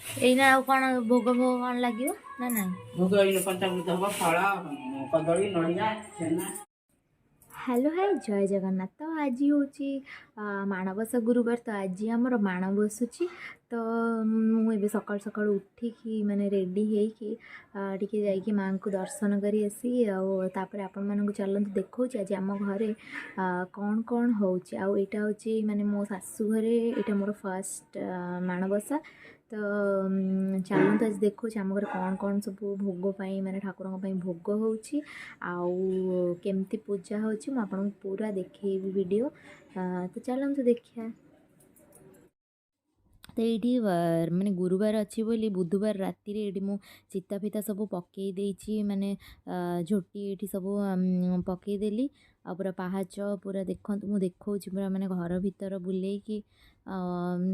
ଏଇନା ଆଉ କ'ଣ ଭୋଗ ଭୋଗ କ'ଣ ଲାଗିବ ନା ନାଇଁ? ଭୋଗ ଏଇନେ ପଞ୍ଚାମୃତ ହବ, ଫଳ, କଦଳୀ, ନଡ଼ିଆ, ଛେନା। ହ୍ୟାଲୋ ହାଏ ଜୟ ଜଗନ୍ନାଥ। ତ ଆଜି ହେଉଛି ମାଣବସା ଗୁରୁବାର। ତ ଆଜି ଆମର ମାଣ ବସୁଛି। ତ ମୁଁ ଏବେ ସକାଳୁ ସକାଳୁ ଉଠିକି ମାନେ ରେଡ଼ି ହେଇକି ଟିକେ ଯାଇକି ମାଆଙ୍କୁ ଦର୍ଶନ କରି ଆସି ଆଉ ତାପରେ ଆପଣମାନଙ୍କୁ ଚାଲନ୍ତୁ ଦେଖାଉଛି ଆଜି ଆମ ଘରେ କ'ଣ କ'ଣ ହେଉଛି। ଆଉ ଏଇଟା ହେଉଛି ମାନେ ମୋ ଶାଶୁ ଘରେ ଏଇଟା ମୋର ଫାର୍ଷ୍ଟ ମାଣବସା। ତ ଚାଲନ୍ତୁ ଆଜି ଦେଖାଉଛି ଆମ ଘରେ କ'ଣ କ'ଣ ସବୁ ଭୋଗ ପାଇଁ ମାନେ ଠାକୁରଙ୍କ ପାଇଁ ଭୋଗ ହେଉଛି ଆଉ କେମିତି ପୂଜା ହେଉଛି ମୁଁ ଆପଣଙ୍କୁ ପୁରା ଦେଖେଇବି ଭିଡ଼ିଓ। ତ ଚାଲନ୍ତୁ ଦେଖିବା। ତ ଏଇଠି ମାନେ ଗୁରୁବାର ଅଛି ବୋଲି ବୁଧବାର ରାତିରେ ଏଇଠି ମୁଁ ଚିତା ଫିତା ସବୁ ପକେଇ ଦେଇଛି, ମାନେ ଝୋଟି ଏଇଠି ସବୁ ପକେଇଦେଲି। ଆଉ ପୁରା ପାହାଚ ପୁରା ଦେଖନ୍ତୁ, ମୁଁ ଦେଖାଉଛି ପୁରା ମାନେ ଘର ଭିତର ବୁଲେଇକି।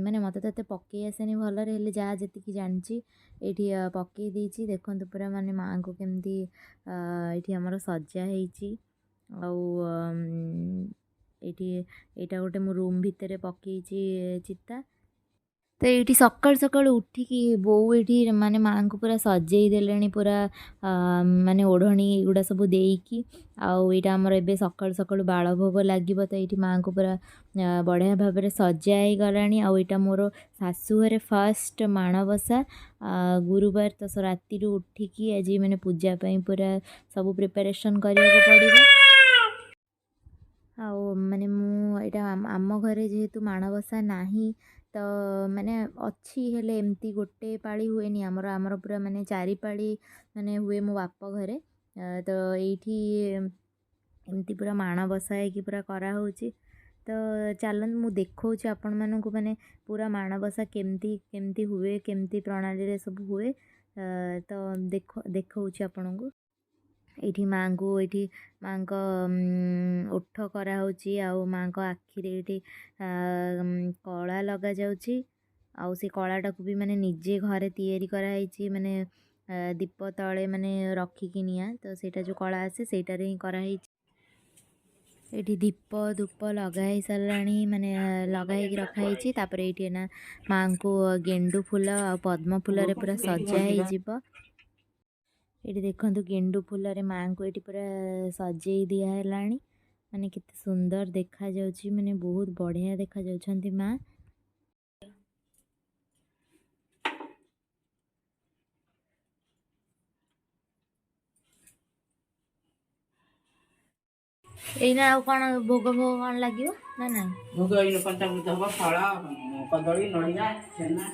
ମାନେ ମୋତେ ତ ଏତେ ପକେଇ ଆସେନି ଭଲରେ, ହେଲେ ଯାହା ଯେତିକି ଜାଣିଛି ଏଇଠି ପକେଇ ଦେଇଛି। ଦେଖନ୍ତୁ ପୁରା ମାନେ ମାଆଙ୍କୁ କେମିତି ଏଇଠି ଆମର ସଜା ହେଇଛି। ଆଉ ଏଇଟା ଗୋଟେ ମୁଁ ରୁମ୍ ଭିତରେ ପକେଇଛି ଚିତା। ତ ଏଇଠି ସକାଳୁ ସକାଳୁ ଉଠିକି ବୋଉ ଏଇଠି ମାନେ ମାଆଙ୍କୁ ପୁରା ସଜେଇ ଦେଲେଣି, ପୁରା ମାନେ ଓଢ଼ଣୀ ଏଗୁଡ଼ା ସବୁ ଦେଇକି। ଆଉ ଏଇଟା ଆମର ଏବେ ସକାଳୁ ସକାଳୁ ବାଳଭୋଗ ଲାଗିବ। ତ ଏଇଠି ମାଆଙ୍କୁ ପୁରା ବଢ଼ିଆ ଭାବରେ ସଜା ହେଇଗଲାଣି। ଆଉ ଏଇଟା ମୋର ଶାଶୁ ଘରେ ଫାର୍ଷ୍ଟ ମାଣବସା ଗୁରୁବାର। ତ ରାତିରୁ ଉଠିକି ଆଜି ମାନେ ପୂଜା ପାଇଁ ପୁରା ସବୁ ପ୍ରିପାରେସନ୍ କରିବାକୁ ପଡ଼ିବ। ଆଉ ମାନେ ମୁଁ ଏଇଟା ଆମ ଘରେ ଯେହେତୁ ମାଣବସା ନାହିଁ, ତ ମାନେ ଅଛି ହେଲେ ଏମିତି ଗୋଟେ ପାଳି ହୁଏନି ଆମର ପୁରା ମାନେ 4 ପାଳି ମାନେ ହୁଏ ମୋ ବାପ ଘରେ। ତ ଏଇଠି ଏମିତି ପୁରା ମାଣବସା ହେଇକି ପୁରା କରାହେଉଛି। ତ ଚାଲନ୍ତୁ ମୁଁ ଦେଖାଉଛି ଆପଣମାନଙ୍କୁ ମାନେ ପୁରା ମାଣବସା କେମିତି କେମିତି ହୁଏ, କେମିତି ପ୍ରଣାଳୀରେ ସବୁ ହୁଏ। ତ ଦେଖାଉଛି ଆପଣଙ୍କୁ। ଏଇଠି ମାଆଙ୍କୁ ଏଇଠି ମାଆଙ୍କ ଓଠ କରାହେଉଛି ଆଉ ମାଆଙ୍କ ଆଖିରେ ଏଇଠି କଳା ଲଗାଯାଉଛି। ଆଉ ସେ କଳାଟାକୁ ବି ମାନେ ନିଜେ ଘରେ ତିଆରି କରାହେଇଛି, ମାନେ ଦୀପ ତଳେ ମାନେ ରଖିକି ନିଆଁ, ତ ସେଇଟା ଯେଉଁ କଳା ଆସେ ସେଇଟାରେ ହିଁ କରାହେଇଛି। ଏଇଠି ଦୀପ ଧୂପ ଲଗା ହେଇ ସାରିଲାଣି, ମାନେ ଲଗା ହେଇକି ରଖାହେଇଛି। ତାପରେ ଏଇଠି ନା ମାଆଙ୍କୁ ଗେଣ୍ଡୁ ଫୁଲ ଆଉ ପଦ୍ମ ଫୁଲରେ ପୁରା ସଜା ହେଇଯିବ। ଏଇଠି ଦେଖନ୍ତୁ ଗେଣ୍ଡୁ ଫୁଲରେ ମାଆଙ୍କୁ ଏଇଠି ପୁରା ସଜେଇ ଦିଆ ହେଲାଣି, ମାନେ କେତେ ସୁନ୍ଦର ଦେଖାଯାଉଛି, ମାନେ ବହୁତ ବଢ଼ିଆ ଦେଖାଯାଉଛନ୍ତି ମାଆ। ଏଇନା ଆଉ କ'ଣ ଭୋଗ ଭୋଗ କ'ଣ ଲାଗିବ ନା ନାଇଁ? ଭୋଗ ଏଇନେ ପଞ୍ଚାମୃତ ହବ, ଫଳ, କଦଳୀ, ନଡ଼ିଆ, ଛେନା।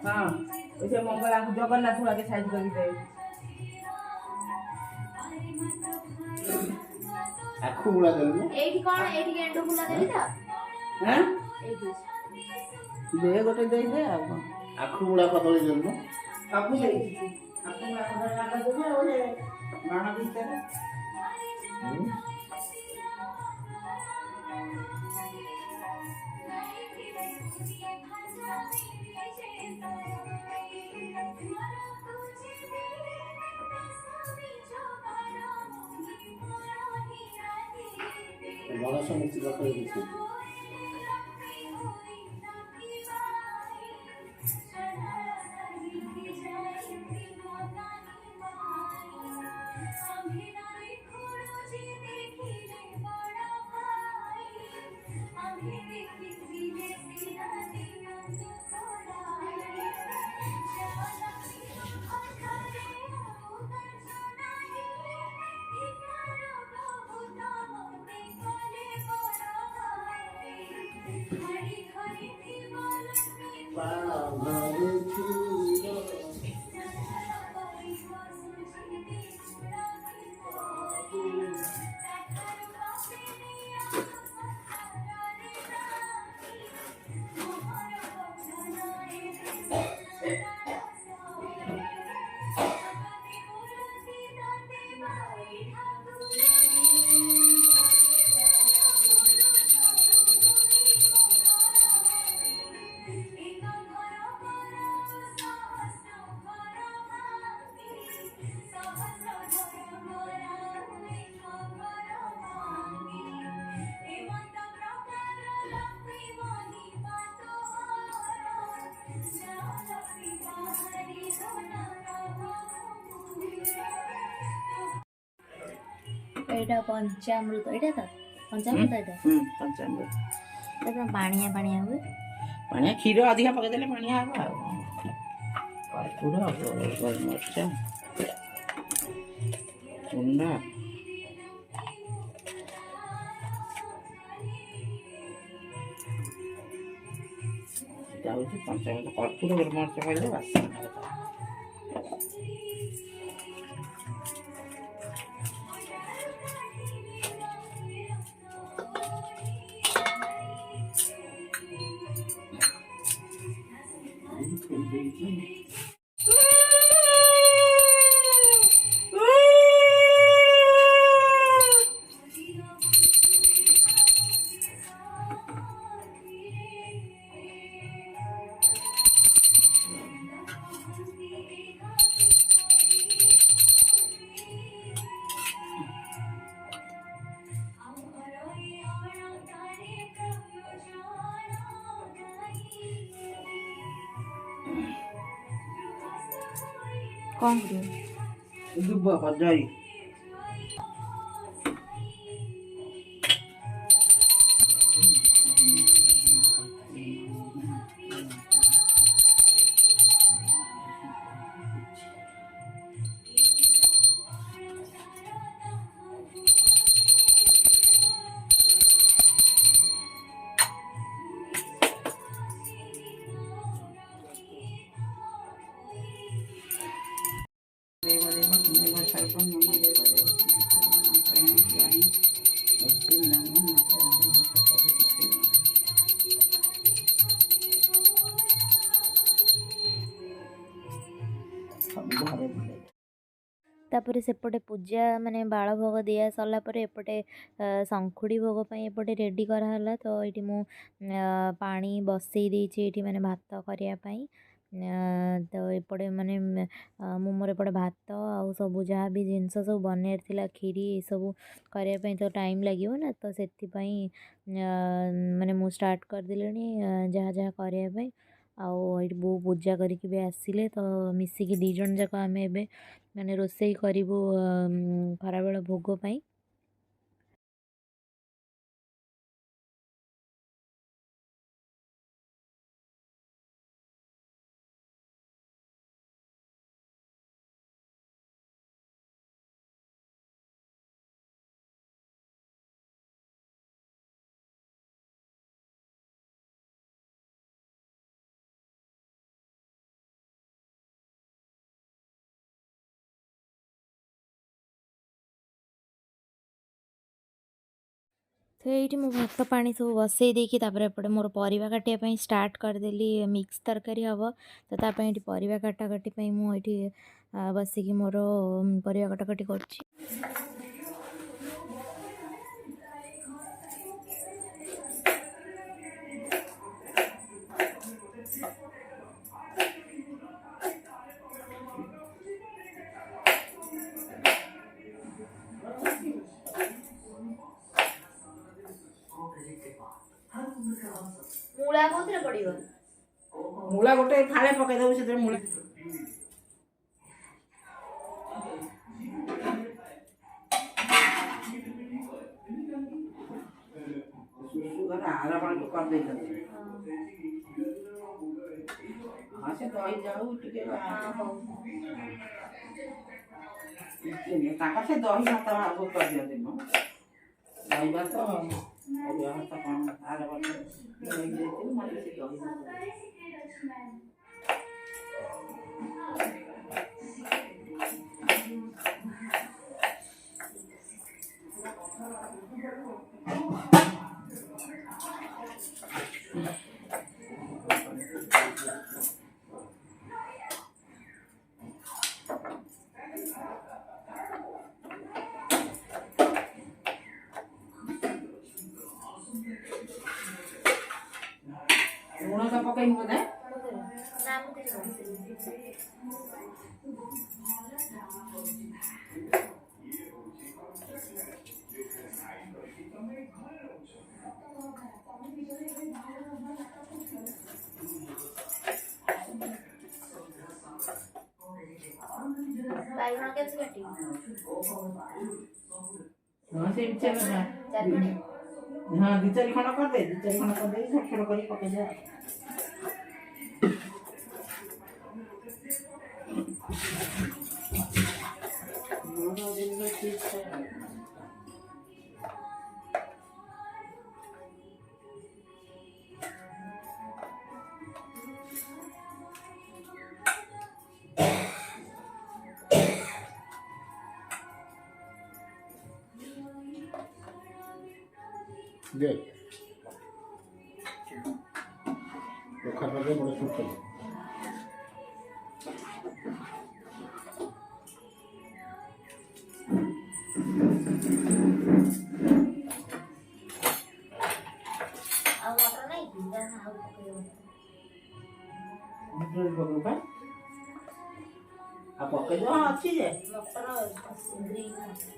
हाँ ऐसे मंगला जगन्नाथ आगे साइड कर दे आखु बुला देलु एठी कोन एठी गेंडू फुला देली त हैं एठी दे गोटे दे दे आखु बुला कदली देलु कापु दे आखु बुला कदली आका देबे ओले माना भीतर गणेश मूर्ति रखे दिखे ଏଇଟା ପଞ୍ଚାମୃତ ଏଇଟା ତ ପଞ୍ଚାମୃତ ଏଇଟା ପଞ୍ଚାମୃତ ପୁରା ପାଣିଆ ପାଣିଆ ହୁଏ। ପାଣିଆ କ୍ଷୀର ଅଧିକା ପକେଇଦେଲେ ପାଣିଆ ହବ ଆଉ କର୍ପୂର ଗୋଲମରିଚ ଗୁଣ୍ଡ ଏଇଟା ହେଉଛି ପଞ୍ଚାମୃତ କର୍ପୂର ଗୋଲମରିଚ କହିଲେ ବାସନା ହବ। କଣ କରିବ? ଦୁବ କଦଳୀ ତାପରେ ସେପଟେ ପୂଜା ମାନେ ବାଳ ଭୋଗ ଦିଆ ସରିଲା ପରେ ଏପଟେ ଶଙ୍ଖୁଡ଼ି ଭୋଗ ପାଇଁ ଏପଟେ ରେଡ଼ି କରାହେଲା। ତ ଏଇଠି ମୁଁ ପାଣି ବସେଇ ଦେଇଛି ଏଇଠି ମାନେ ଭାତ କରିବା ପାଇଁ। ତ ଏପଟେ ମାନେ ମୁଁ ମୋର ଏପଟେ ଭାତ ଆଉ ସବୁ ଯାହା ବି ଜିନିଷ ସବୁ ବନେଇବାର ଥିଲା କ୍ଷୀରି ଏସବୁ କରିବା ପାଇଁ ତ ଟାଇମ୍ ଲାଗିବ ନା, ତ ସେଥିପାଇଁ ମାନେ ମୁଁ ଷ୍ଟାର୍ଟ କରିଦେଲିଣି ଯାହା ଯାହା କରିବା ପାଇଁ। ଆଉ ଏଇଠି ବୋଉ ପୂଜା କରିକି ବି ଆସିଲେ, ତ ମିଶିକି 2 ଜଣ ଯାକ ଆମେ ଏବେ ମାନେ ରୋଷେଇ କରିବୁ ଖରାବେଳ ଭୋଗ ପାଇଁ। ତ ଏଇଠି ମୁଁ ଭାତ ପାଣି ସବୁ ବସେଇ ଦେଇକି ତାପରେ ଏପଟେ ମୋର ପରିବା କାଟିବା ପାଇଁ ଷ୍ଟାର୍ଟ କରିଦେଲି। ମିକ୍ସ ତରକାରୀ ହେବ, ତ ତା ପାଇଁ ଏଠି ପରିବା କାଟାକଟି ପାଇଁ ମୁଁ ଏଇଠି ବସିକି ମୋର ପରିବା କାଟାକଟି କରୁଛି। ମୂଳା କୋଉଥିରେ ପଡ଼ିବ? ମୂଳା ଗୋଟେ ଫାଳେ ପକେଇଦେବୁ ସେଥିରେ ମୂଳା ଆର ପାଣିକୁ କରିଦେଇଛନ୍ତି। ହଁ ସେ ଦହି ଯାଉ ଟିକେ ତାଙ୍କର ସେ ଦହି ଭାତ କରିଦିଅନ୍ତି ମ ଦହି ଭାତ ଅରୁଆ ଭାତ କ'ଣ ଆର ବର୍ଷ ନେଇଯାଇଥିଲି ମୋତେ ସେ ଦହି ଭାତ ଲୁଣ ତ ପକେଇନି ବୋଧେ? ବାଇଗଣ କେମିତି କାଟିବି? हाँ से पीछे में चारपड़े हाँ 2-4 खंड कर दे 2-4 खंड कर दे छोट छोट कर पके जा मोर दिन में ठीक है देख तो खाना दे बड़ा छूट कर ଆଉ ମଟର ନାହିଁ କି ଯାହା ଆଉ ପକେଇବ मटर पके पा आ पके जो अच्छी जे ମଟର ଗ୍ରୀନ୍ ମଟର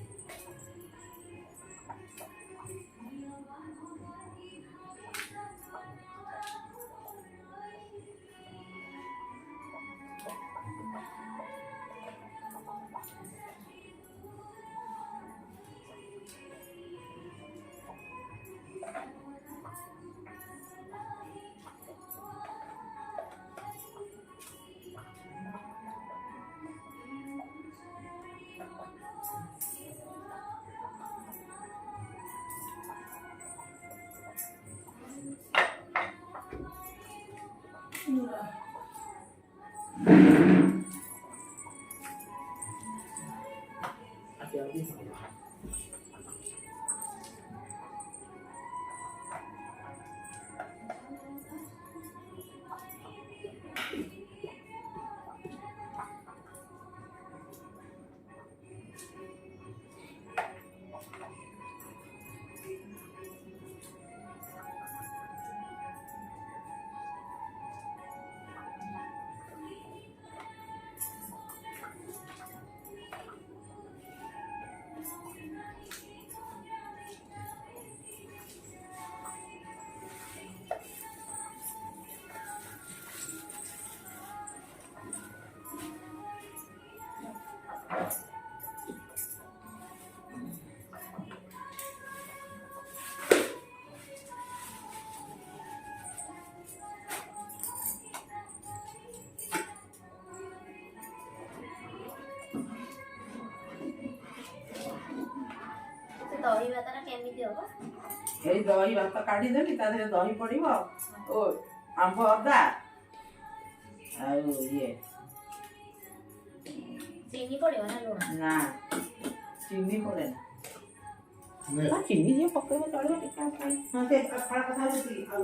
दही भातटा केमिति हबो এই দহি ভাত কাটি দেবি তা দেহରେ দହି পড়িବ ଓ ଆମ୍ବ ଅଦା ଆଉ ଇଏ ଚିନି ପଡିବ ନା ଲୁଣ ନା ଚିନି ପଡେ ନା ଚିନି ଯିଏ ପକେଇବ ଚଳିବ ଟିକେ ହଁ ସେ ଫଳ କଥା ହଉଛି ଆଉ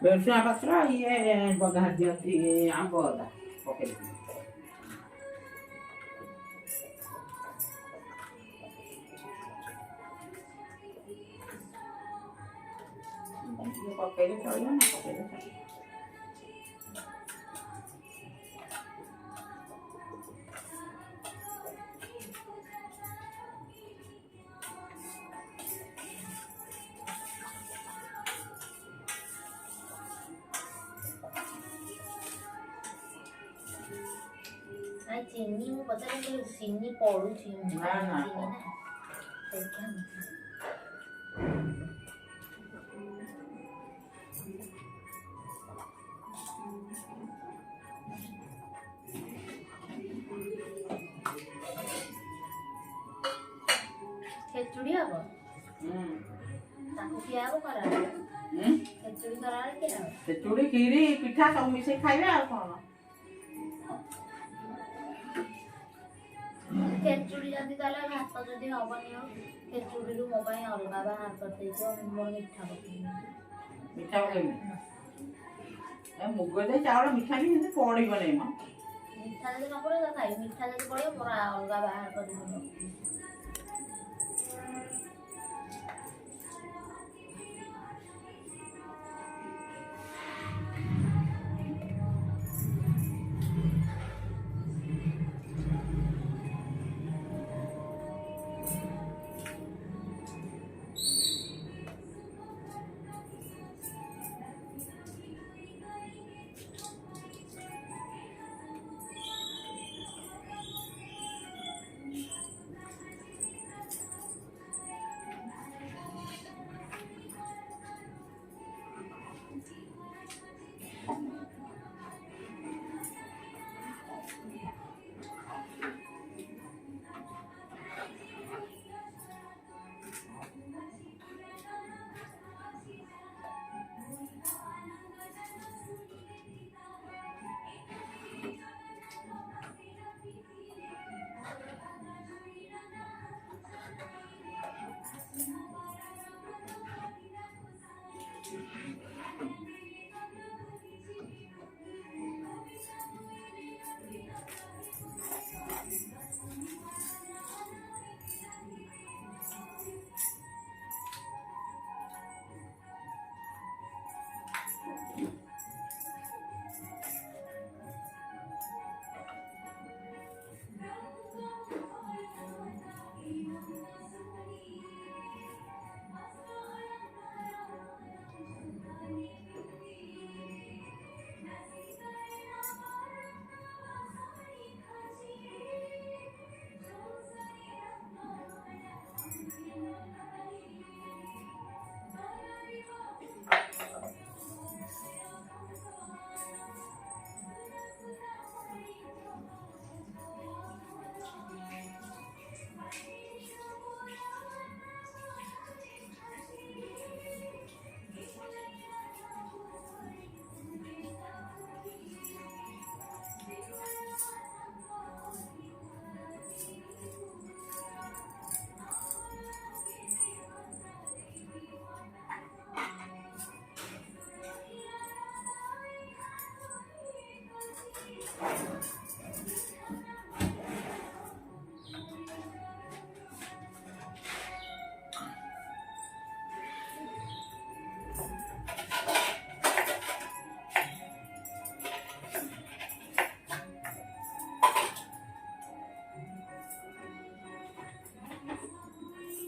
बेरसुआ पत्र ये बघार दियंती आंब अदा पकेଇ पकेଇले चलियो ना पकेइले ନାଇଁ ଚିନି ମୁଁ ପଚାରିଲି ଚିନି ପଡୁଛି ନା ନା ଖେଚୁଡି ହବ ତାକୁ ଖିଆ ହବ ଖରା ଖେଚୁଡି ଖରାବେଳେ ଖିଆ ହବ ଖେଚୁଡି କ୍ଷୀରି ପିଠା ସବୁ ମିଶେଇ ଖାଇବେ ଆଉ କଣ ଖେଚୁଡି ଯଦି ତାହେଲେ ଭାତ ଯଦି ହବନି ଆଉ ଖେଚୁଡିରୁ ମୋ ପାଇଁ ଅଲଗା ବାହାର କରିଦେଇଥିବ ମୋର ମିଠା ପକେଇବି ମିଠା ପକେଇବି ମୁଗ ଦେଇ ଚାଉଳ ମିଠା ବି ସେମିତି ପଡିବନି ମ ମିଠା ଯଦି ନ ପଡିବ ତ ଖାଇବି ମିଠା ଯଦି ପଡିବ ମୋର ଅଲଗା ବାହାର କରିଦେବି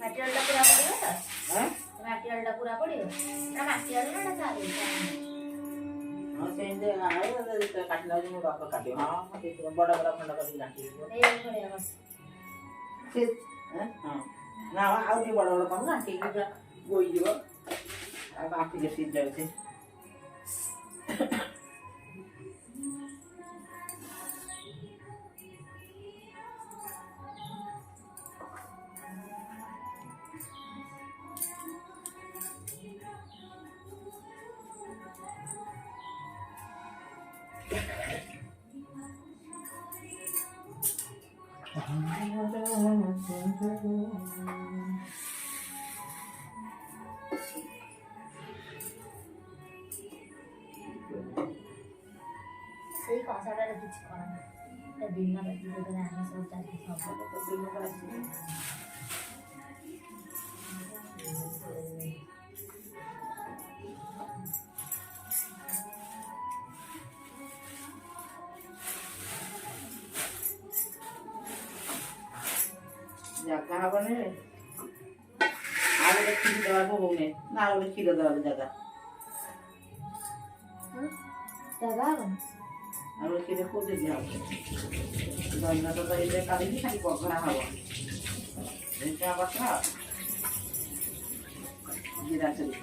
ମାଟି ଆଳୁଟା ପୁରା ପଡ଼ିବ ତ? ଆଁ ମାଟି ଆଳୁଟା ପୁରା ପଡ଼ିବ ନା ମାଟି ଆଳୁ ନା ସାରୁ? ହଁ ସେମିତି ଆଳୁ କାଟିଲା ବେଳକୁ ରସ କାଟିବ। ହଁ ବଡ଼ ବଡ଼ ଖଣ୍ଡ କରିକି ଘାଣ୍ଟିଯିବ। ଏଇଭଳିଆ ବସ। ସେ ହଁ ନା ଆଉ ଟିକେ ବଡ଼ ବଡ଼ କଣ ଘାଣ୍ଟିକି ପୁରା ଗୋଇଯିବ। ଆଉ ବାଟିକି ସିଝାଉଛି। ସେଇ କଂସାଟାରେ କିଛି କରନା ଦିନ ରାତି ଯୋଉଟା ଆମେ ସବୁ ଚାଲି ଜାଗା ହବନି ଆଉ ଗୋଟେ କ୍ଷୀର ଦେବାକୁ ହଉନି ନା ଆଉ ଗୋଟେ କ୍ଷୀର ଦେବାକୁ ଜାଗା ହବନି। ଆଉ ଗୋଟେ କ୍ଷୀର କୋଉଠି ଦିଆହବ ଦୈନ ତ ଦହିରେ କାଢ଼ିକି ଖାଲି ପଘରା ହବ ଭେସୁଙ୍ଗା ପତ୍ର ଜିରା ଚୁରି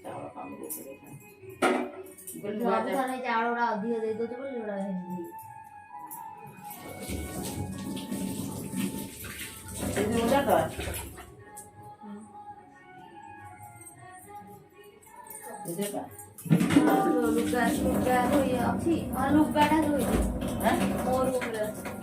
ଚାଉଳ କାମ ଦେଇଥିଲେ ଚାଉଳଟା ଅଧିକ ଦେଇ ଦଉଛ ବୋଲି ଯୋଉଟା ଲୁଗା ଧୋଇ ଅଛି ଲୁଗାଟା ଧୋଇ ମୋ ରୁମରେ ଅଛି।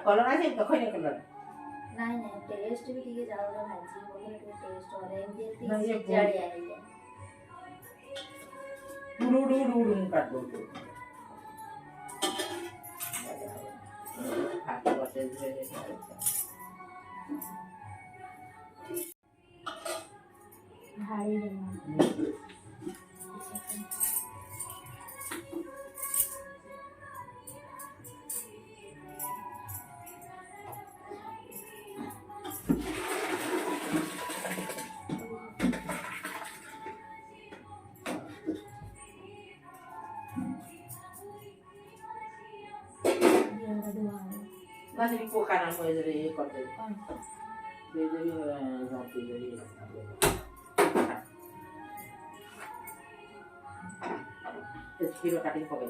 କଲରା ଅଛି ତ ଖଇଲେ କଲରା ନାଇଁ ନାଇଁ ଟେଷ୍ଟ ବି ଟିକେ ଚାଉଳ ଭାଜି ପକେଇଲେ ଟିକେ ଟେଷ୍ଟ ହବ ଏମିତି ସିଜାଳିଆ ହେଇଯାଏ। ଉଡୁ କାଟ ଦଉଛୁ ହାତ ବସେଇ ଢାଳି ଦେବା Nanti ku kanan mulai dari konten. Dari nanti dari. Terus kira cutting pocket.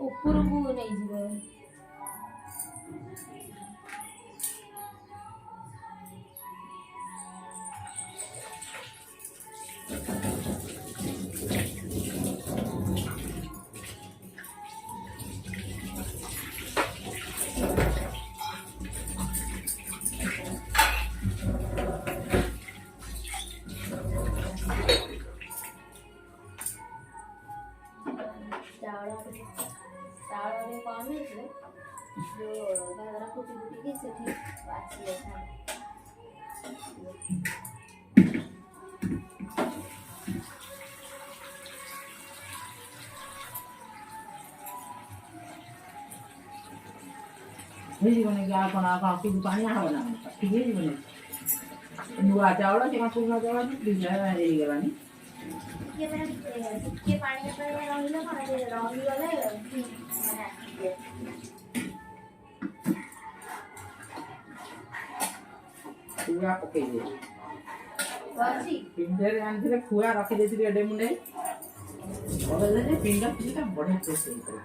ଉପରକୁ ନେଇଯିବ। ଚାଉଳରେ କମ୍ ହେଇଥିଲେ ଯେଉଁ ତାର ଫୁଟି ଫୁଟିକି ସେଠି ବାଛି ଯାଇଥାନ୍ତି। ହେଇଯିବନି କି ଆଉ କ'ଣ କିଛି ପାଣିଆ ହେବ ନା ଠିକ୍ ହେଇଯିବନି। नुआ चावल से पुराना चावल फ्रिज ହେଇଗଲାଣି ଟିକେ ମାନେ ଟିକେ ପାଣିଆ ପାଣିଆ ରହିଲେ କଣ ରହିଗଲେ ମାନେ ଖୁଆ ପକେଇବେ ଅଛି ପିଣ୍ଡରେ ଆଣିଥିଲେ ଖୁଆ ରଖି ଦେଇଥିଲି ଏଡେ ମୁଣ୍ଡେ ପକେଇଲେ ଯେ ପିଣ୍ଡଟା ବଢିଆ ଟେଷ୍ଟ ହେଇଥିଲା।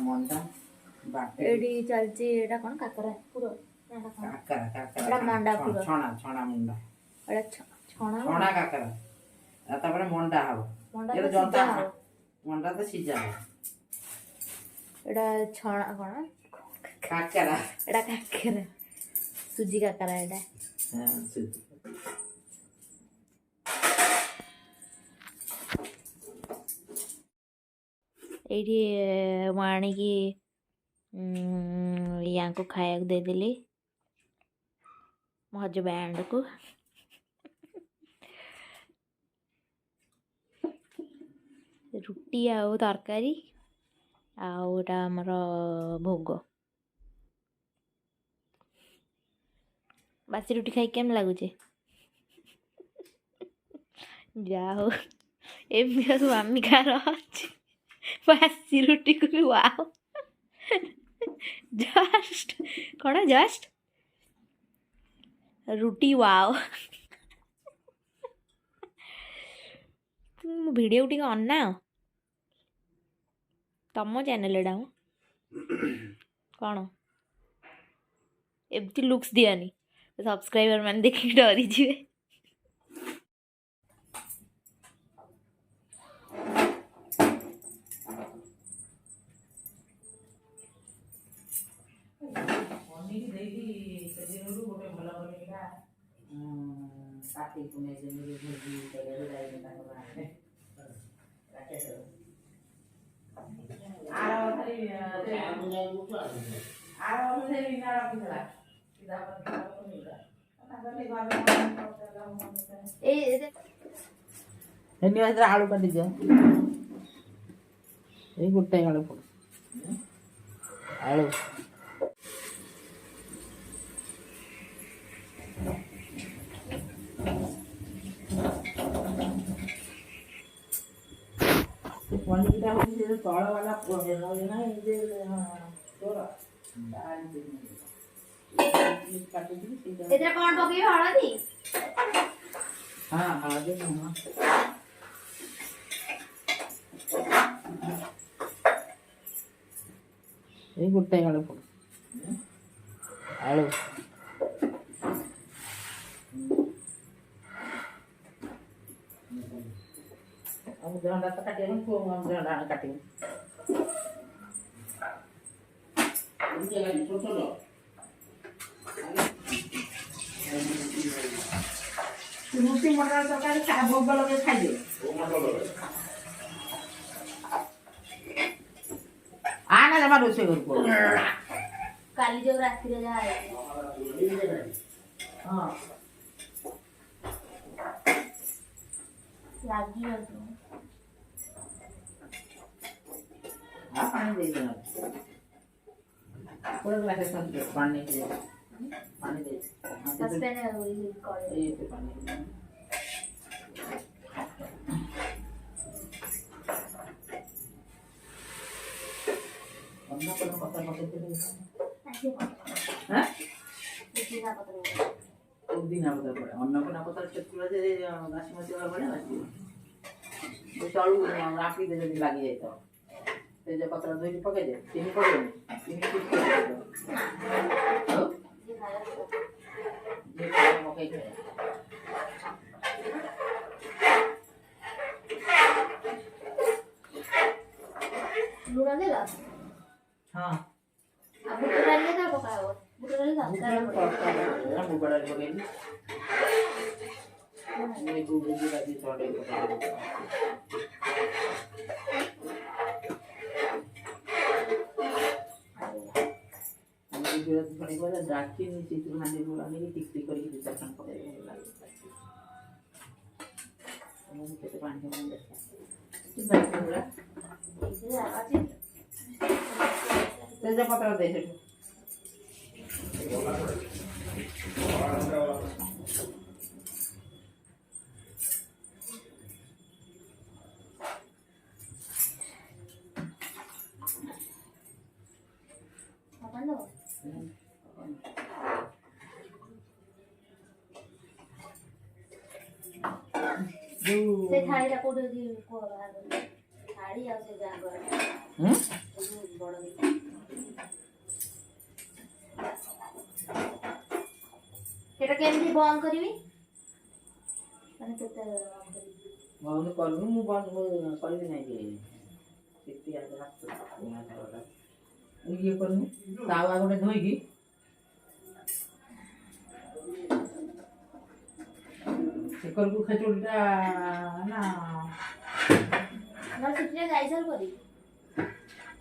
ମଣ୍ଡା ଏଠି ଚାଲିଛି ଏଇଟା କଣ କାକରା ପୁର କାକରା କାକରା ଏଇଟା ମଣ୍ଡା ପୁର ଛଣା ଛଣା ମୁଣ୍ଡା ଏଇଟା ଛଣା ଛଣା କାକରା ତାପରେ ମଣ୍ଡା ହବ ମଣ୍ଡା ଜନ୍ତା ମଣ୍ଡା ତ ସିଝା ହବ ଏଇଟା ଛଣା କଣ କାକରା ଏଇଟା କାକରା ସୁଜି କାକରା ଏଇଟା ହଁ ସୁଜି ଏଇଠି ମୁଁ ଆଣିକି ୟାଙ୍କୁ ଖାଇବାକୁ ଦେଇଦେଲି ମୋ ହଜବ୍ୟାଣ୍ଡକୁ ରୁଟି ଆଉ ତରକାରୀ ଆଉ ଏଇଟା ଆମର ଭୋଗ ବାସି ରୁଟି ଖାଇକି କେମିତି ଲାଗୁଛି ଯାହା ହଉ ଏମିତି ସ୍ୱାମୀ କାର ଅଛି ବାସି ରୁଟିକୁ ବି ୱାଓ ଜଷ୍ଟ କଣ ଜଷ୍ଟ ରୁଟି ୱାଓ ମୋ ଭିଡ଼ିଓ ଟିକେ ଅନାଅ ତମ ଚ୍ୟାନେଲ ଏଇଟା କଣ ଏମିତି ଲୁକ୍ସ ଦିଅନି ସବସ୍କ୍ରାଇबर ମାନେ ଦେଖିକି ଡରିଯିବେ କାଟିକୁ ନେଇଛନ୍ତି ଭୋଜି କରିବାକୁ ଯାଇଛନ୍ତି ତାଙ୍କ ଗାଁରେ ଆଳୁ କାଟିଦିଅ ଏଇ ଗୋଟାଏ ଆଳୁ ପଡୁ ଆଳୁ ପନିରଟା ହଉଛି ସେ ତଳ ବାଲା ଏଥିରେ କଣ ପକେଇବି ହଳଦୀ ହଁ ହଳଦୀ ଏଇ ଗୋଟାଏ ଆଳୁ ପଡୁ ଆଳୁ ଅମୃତଭଣ୍ଡା ତ କାଟିବାକୁ ପୁଅ ଅମୃତଭଣ୍ଡା କାଟିବୁ ରୁଟି ମଟର ତରକାରୀ ଭୋଗ ଲଗେଇ ଖାଇଦିଏ ଆ ନା ଜମା ରୋଷେଇ ଘରକୁ କାଲି ଯୋଉ ରାତିରେ ଯାହା ହଁ ଲାଗି ଯାଉଛି ପାଣି ଦେଇଦେବା ଗୋଟେ ଗ୍ଲାସ ପାଣି ପାଣି ଦେଇ ପାଣି ଅନ୍ନ କଥା ପକେଇଥିଲେ ପୁଦିନା ପତ୍ର ପଡେ ଅନ୍ନପୂର୍ଣ୍ଣା ପତ୍ର ଛେଚୁଆ ଯେ ବାସି ମାସି ବଢିଆ ବାସିବ ତଳୁ ରାମ୍ପିଦେ ଯଦି ଲାଗି ଯାଇଥିବ ତେଜପତ୍ର ଧୋଇକି ପକେଇଦେ ଚିନି ପକେଇନି ଚିନି ପକେଇ ଲୁଣ ଦେଲା ହଁ ବୁଟ ଡାଲି ତା ପକା ହବ ବୁଟ ଡାଲି ମୁଗ ଡାଲି ପକେଇଲି ଗୁଜୁରାତି ଗୁଜୁରାତି ଛଡ଼େଇ ପକାଇଲେ ଡାକିନି ସେଇଥିରୁ ହାଣ୍ଡିରୁ ଆଣିକି ଟିକି କରିକି ଦୁଇ ଚାରି ଖଣ୍ଡ ପକାଇଲେ ଭଲ ଲାଗେ। କେତେ ପାଣି ହେଲାଣି ଦେଖିବା ତେଜପତ୍ର ଦେଇ ସେଠୁ ସେ ଥାଳିଟା କୋଉଠି ଅଛି କୁହ ବାହାର ଥାଳି ଆଉ ସେ ଜାଗର ବଡ଼ ସେଟା କେମିତି ବନ୍ଦ କରିବି ମାନେ କେତେ ବନ୍ଦ କରୁନି ମୁଁ ବନ୍ଦ କରିବି ନାହିଁ ଇଏ କରୁନି ତାୱା ଗୋଟେ ଧୋଇକି ସେକରକୁ ଖେଚୁଡ଼ିଟା ନା ସିଟିରେ ଯାଇସାରୁ କରି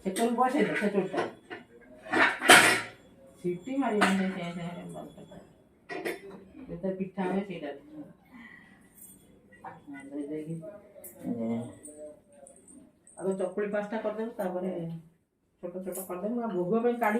ସେକରକୁ ବସେଇ ଦେ ଖେଚୁଡ଼ିଟା ସିଟି ମାରିବନି ଯେତେ ପିଠା ହୁଏ ସେଇଟା ଧୋଇ ଦେଇକି ଆଗ ଚକୁଳି 5ଟା କରିଦେବୁ ତାପରେ ଛୋଟ ଛୋଟ କରିଦେବୁ ଆଉ ଭୋଗ ପାଇଁ କାଢ଼ି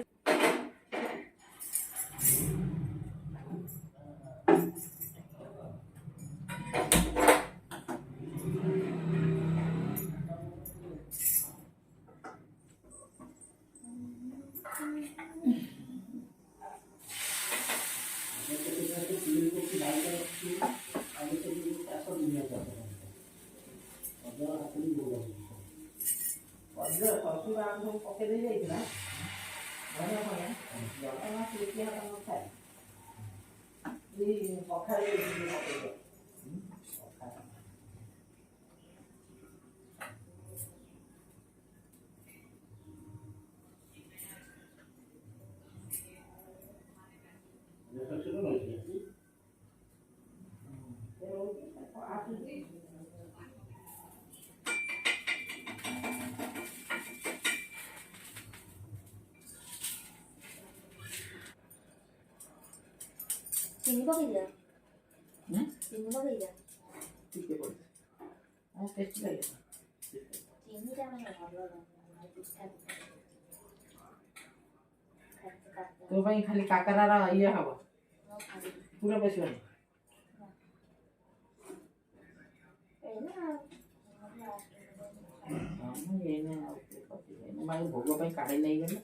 ଶଶୁର ଆମ ସବୁ ପକେଇ ଦେଇ ଯାଇଥିଲା ଧନିଆ ଫନିଆ ଜଗନ୍ନାଥ ଥାଏ ପଖାଳି ପକେଇଦିଅ ଚିନି ପକେଇ ଦିଅ ଚିନି ପକେଇ ଦିଅ ଟିକେ ପଡ଼ିଛି ଟେଷ୍ଟି ଲାଗେ ଚିନିଟା ମାନେ ଭଲ ପିଠା ତୋ ପାଇଁ ଖାଲି କାକରାର ଇଏ ହବ ପୁରା ବସିବନି ଭୋଗ ପାଇଁ କାଢ଼ି ନେଇଗଲେ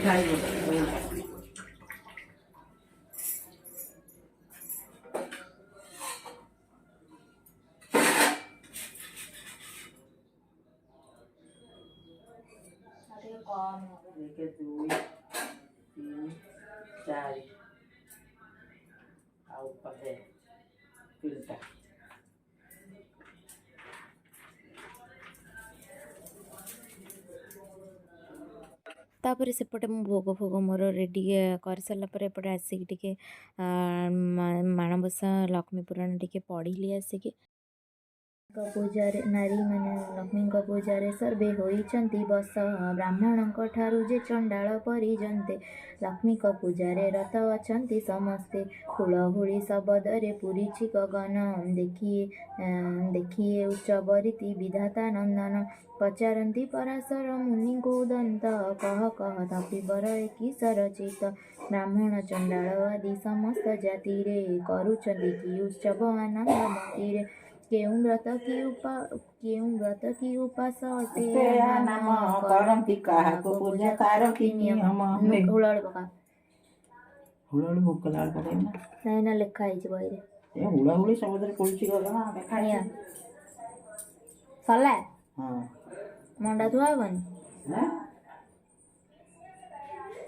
ଖାଇବ କମ୍ 1 2 3 4 ଆଉ ପାଖେ 3ଟା ତାପରେ ସେପଟେ ମୁଁ ଭୋଗ ଫୋଗ ମୋର ରେଡ଼ି କରିସାରିଲା ପରେ ଏପଟେ ଆସିକି ଟିକେ ମାଣବସା ଲକ୍ଷ୍ମୀ ପୁରାଣ ଟିକେ ପଢ଼ିଲି ଆସିକି ପୂଜାରେ ନାରୀମାନେ ଲକ୍ଷ୍ମୀଙ୍କ ପୂଜାରେ ସର୍ବେ ହୋଇଛନ୍ତି ବସ ବ୍ରାହ୍ମଣଙ୍କ ଠାରୁ ଯେ ଚଣ୍ଡାଳ ପରିଜନ୍ତେ ଲକ୍ଷ୍ମୀଙ୍କ ପୂଜାରେ ରତ ଅଛନ୍ତି ସମସ୍ତେ ହୁଳହୁଳି ଶବଦରେ ପୁରିଛି ଗଗନ ଦେଖିଏ ଉଚ୍ଚ ବରିତି ବିଧାତା ନନ୍ଦନ ପଚାରନ୍ତି ପରାଶର ମୁନିଙ୍କୁ ଦନ୍ତ କହ ତପିବର କିଶୋର ଚିତ ବ୍ରାହ୍ମଣ ଚଣ୍ଡାଳ ଆଦି ସମସ୍ତ ଜାତିରେ କରୁଛନ୍ତି କି ଉତ୍ସବ ଆନନ୍ଦ ମତିରେ କେଉଁ ବ୍ରତ କି ଉପାସ ଅଟେ ନାମ କରନ୍ତି କାହାକୁ ପୂଜା ତାର କି ନିୟମ ହୁଳହୁଳି ପକା ହୁଳହୁଳି ଭୋକ ଲାଳ ପକେଇବ ନା ନାଇଁ ନା ଲେଖା ହେଇଛି ବହିରେ ଏ ହୁଳହୁଳି ସବୁଥିରେ ପଡୁଛି ଗଲା ଲେଖା ସରିଲା ହଁ ମଣ୍ଡା ଧୁଆ ହବନି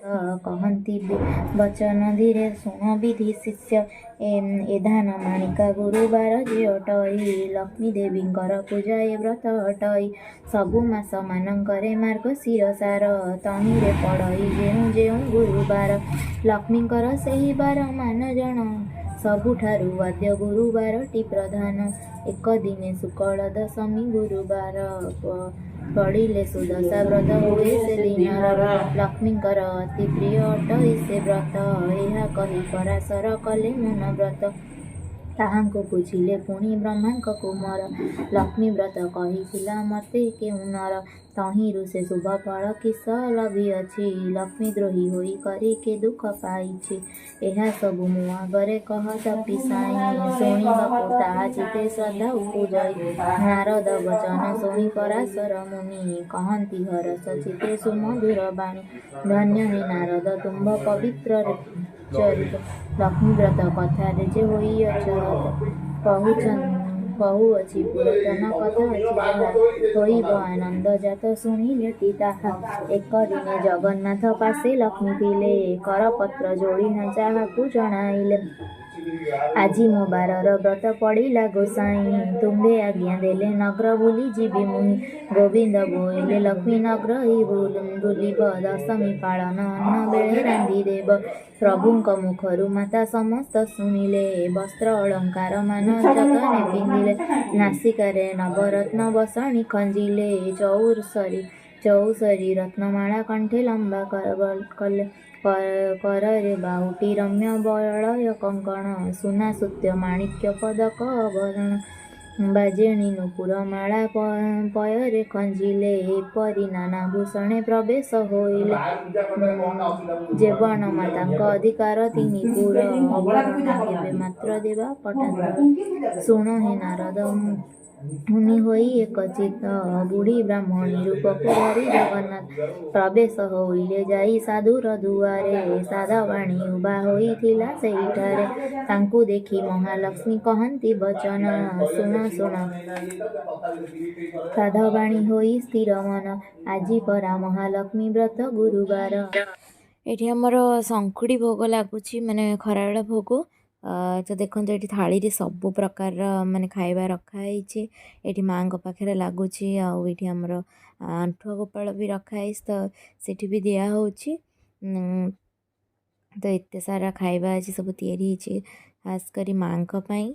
कहती बचन धीरे शुण विधि शिष्य ए धान माणिका गुरुबार जे अटई लक्ष्मी देवीଙ୍କର ପୂଜା ଏ ବ୍ରତ ଅଟଇ ସବୁ ମାସ ମାନଙ୍କରେ ମାର୍ଗଶିର ସାର ତହିଁରେ ପଡ଼ଇ ଯେଉଁ ଯେଉଁ ଗୁରୁବାର ଲକ୍ଷ୍ମୀଙ୍କର ସେହି ବାର ମାନ ଜଣ ସବୁଠାରୁ ଆଦ୍ୟ ଗୁରୁବାରଟି ପ୍ରଧାନ ଏକ ଦିନେ ଶୁକ୍ଳ ଦଶମୀ ଗୁରୁବାର ପଡ଼ିଲେ ସୁଦଶା ବ୍ରତ ହୁଏ ସେ ଦିନର ଲକ୍ଷ୍ମୀଙ୍କର ଅତି ପ୍ରିୟ ଅଟଇ ସେ ବ୍ରତ ଏହା କହି ପରାଶର କଲେ ମନ ବ୍ରତ ତାହାଙ୍କୁ ବୁଝିଲେ ପୁଣି ବ୍ରହ୍ମାଙ୍କ କୁମର ଲକ୍ଷ୍ମୀ ବ୍ରତ କହିଥିଲା ମୋତେ କେଉଁ ନର ତହିଁରୁ ସେ ଶୁଭ ଫଳ କିସ ଲଭିଅଛି ଲକ୍ଷ୍ମୀ ଦ୍ରୋହୀ ହୋଇ କରି କେ ଦୁଃଖ ପାଇଛି ଏହା ସବୁ ମୁଁ ଆଗରେ କହ ତପି ସାଇଁ ଶୁଣିବାକୁ ତାହା ଚିତେ ଶ୍ରଦ୍ଧା ଉପୁଜଇ ନାରଦ ବଚନ ଶୁଣି ପରାଶର ମୁନି କହନ୍ତି ହରସ ଚିତେ ସୁମଧୁର ବାଣୀ ଧନ୍ୟ ହେ ନାରଦ ତୁମ୍ଭ ପବିତ୍ର ଚରିତ ଲକ୍ଷ୍ମୀ ବ୍ରତ କଥାରେ ଯେ ହୋଇଅଛ କହୁଅଛି ପୁରାତନ କଥା ଅଛି ଯାହା ହୋଇବ ଆନନ୍ଦ ଜାତ ଶୁଣିଲେଟି ତାହା ଏକ ଦିନେ ଜଗନ୍ନାଥ ପାଶେ ଲକ୍ଷ୍ମୀ ଥିଲେ କରପତ୍ର ଯୋଡ଼ିନା ଯାହାକୁ ଜଣାଇଲେ ଆଜି ମୋ ବାରର ବ୍ରତ ପଡ଼ିଲା ଗୋସାଇଁ ତୁମ୍ଭେ ଆଜ୍ଞା ଦେଲେ ନଗ୍ର ବୁଲି ଯିବି ମୁହିଁ ଗୋବିନ୍ଦ ବୋଇଲେ ଲକ୍ଷ୍ମୀ ନଗ୍ର ବୁଲିବ ଦଶମୀ ପାଳନ ଅନ୍ନ ବେଳେ ରାନ୍ଧି ଦେବ ପ୍ରଭୁଙ୍କ ମୁଖରୁ ମାତା ସମସ୍ତ ଶୁଣିଲେ ବସ୍ତ୍ର ଅଳଙ୍କାର ମାନ ଯତନେ ପିନ୍ଧିଲେ ନାସିକାରେ ନବରତ୍ନ ବସଣି ଖଞ୍ଜିଲେ ଚଉସରି ରତ୍ନମାଳା କଣ୍ଠେ ଲମ୍ବା କଲେ କରରେ ବାହୁଟି ରମ୍ୟ ବଳୟ କଙ୍କଣ ସୁନା ସୂତ୍ୟ ମାଣିକ୍ୟ ପଦକ ଅଭରଣ ବାଜେଣୀ ନୂପୁର ମାଳା ପୟରେ ଖଞ୍ଜିଲେ ଏପରି ନାନା ଭୂଷଣେ ପ୍ରବେଶ ହୋଇଲେ ଜୀବନ ମାତାଙ୍କ ଅଧିକାର ତିନି ପୁର ଅବରଣ କେବେ ମାତ୍ର ଦେବା ପଟାନ୍ତ ଶୁଣ ହେ ନାରଦ ମୁନି ହୋଇ ଏକ ଚିତ୍ତ ବୁଢ଼ୀ ବ୍ରାହ୍ମଣୀ ରୂପକୁ ଧରି ଜଗନ୍ନାଥ ପ୍ରବେଶ ହୋଇଲେ ଯାଇ ସାଧୁର ଦୁଆରେ ସାଧବାଣୀ ଉଭା ହୋଇଥିଲା ସେହିଠାରେ ତାଙ୍କୁ ଦେଖି ମହାଲକ୍ଷ୍ମୀ କହନ୍ତି ବଚନ ଶୁଣ ଶୁଣ ସାଧବାଣୀ ହୋଇ ସ୍ଥିର ମନ ଆଜି ପରା ମହାଲକ୍ଷ୍ମୀ ବ୍ରତ ଗୁରୁବାର ଏଠି ଆମର ଶଙ୍ଖୁଡ଼ି ଭୋଗ ଲାଗୁଛି ମାନେ ଖରାବେଳ ଭୋଗ ତ ଦେଖନ୍ତୁ ଏଠି ଥାଳିରେ ସବୁ ପ୍ରକାରର ମାନେ ଖାଇବା ରଖା ହେଇଛି ଏଠି ମାଆଙ୍କ ପାଖରେ ଲାଗୁଛି ଆଉ ଏଠି ଆମର ଆଣ୍ଠୁଆ ଗୋପାଳ ବି ରଖା ହେଇଛି ତ ସେଠି ବି ଦିଆହେଉଛି ତ ଏତେ ସାରା ଖାଇବା ଆଜି ସବୁ ତିଆରି ହେଇଛି ଖାସ୍ କରି ମାଆଙ୍କ ପାଇଁ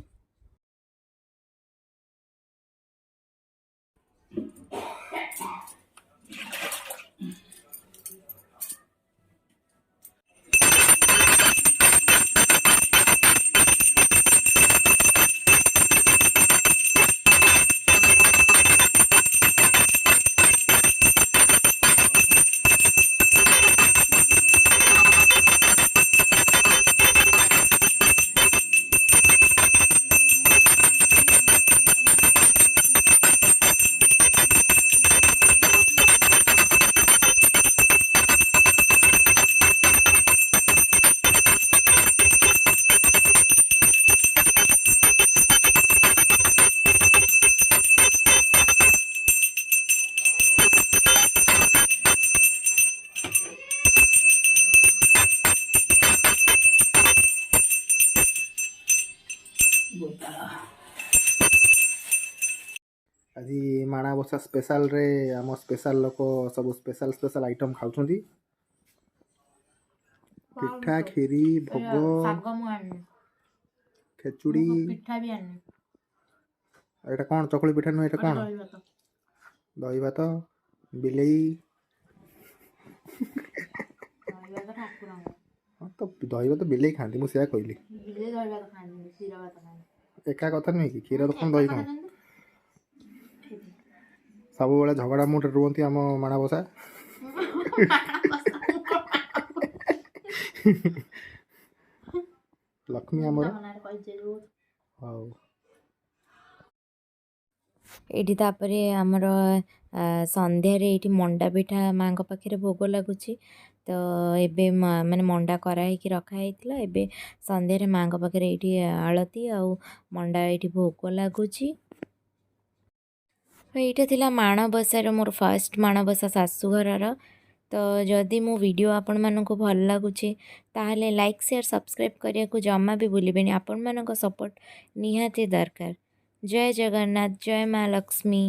ଆଜି ମାଣବସା ସ୍ପେଶାଲରେ ଆମ ସ୍ପେଶାଲ ଲୋକ ସବୁ ସ୍ପେଶାଲ ଆଇଟମ୍ ଖାଉଛନ୍ତି ପିଠା କ୍ଷୀରି ଭୋଗ ଖେଚୁଡ଼ି ଏଇଟା କ'ଣ ଚକୁଳି ପିଠା ନୁହେଁ ଏଇଟା କ'ଣ ଦହି ଭାତ ବିଲେଇ ହଁ ତ ଦହି ଭାତ ବିଲେଇ ଖାଆନ୍ତି ମୁଁ ସେୟା କହିଲି ଏକା କଥା ନୁହେଁ କି କ୍ଷୀର ତ କ'ଣ ଦହି କ'ଣ ସବୁବେଳେ ଝଗଡ଼ା ମୁଣ୍ଡରେ ରୁହନ୍ତି ଆମ ମାଣବସା ଲକ୍ଷ୍ମୀ ଆମର ହଉ ଏଇଠି ତାପରେ ଆମର ସନ୍ଧ୍ୟାରେ ଏଇଠି ମଣ୍ଡା ପିଠା ମାଆଙ୍କ ପାଖରେ ଭୋଗ ଲାଗୁଛି ତ ଏବେ ମାନେ ମଣ୍ଡା କରାହେଇକି ରଖା ହେଇଥିଲା ଏବେ ସନ୍ଧ୍ୟାରେ ମାଆଙ୍କ ପାଖରେ ଏଇଠି ଆଳତି ଆଉ ମଣ୍ଡା ଏଇଠି ଭୋଗ ଲାଗୁଛି ଏଇଟା ଥିଲା ମାଣବସାର ମୋର ଫାର୍ଷ୍ଟ ମାଣବସା ଶାଶୁଘରର तो जदि मो वीडियो आपण मानक भल लगुचे ताहले लाइक शेयर सब्सक्राइब करिया को जमा भी भूलिबेनी। आपण मानक सपोर्ट निहाती दरकार। जय जगन्नाथ, जय माँ लक्ष्मी।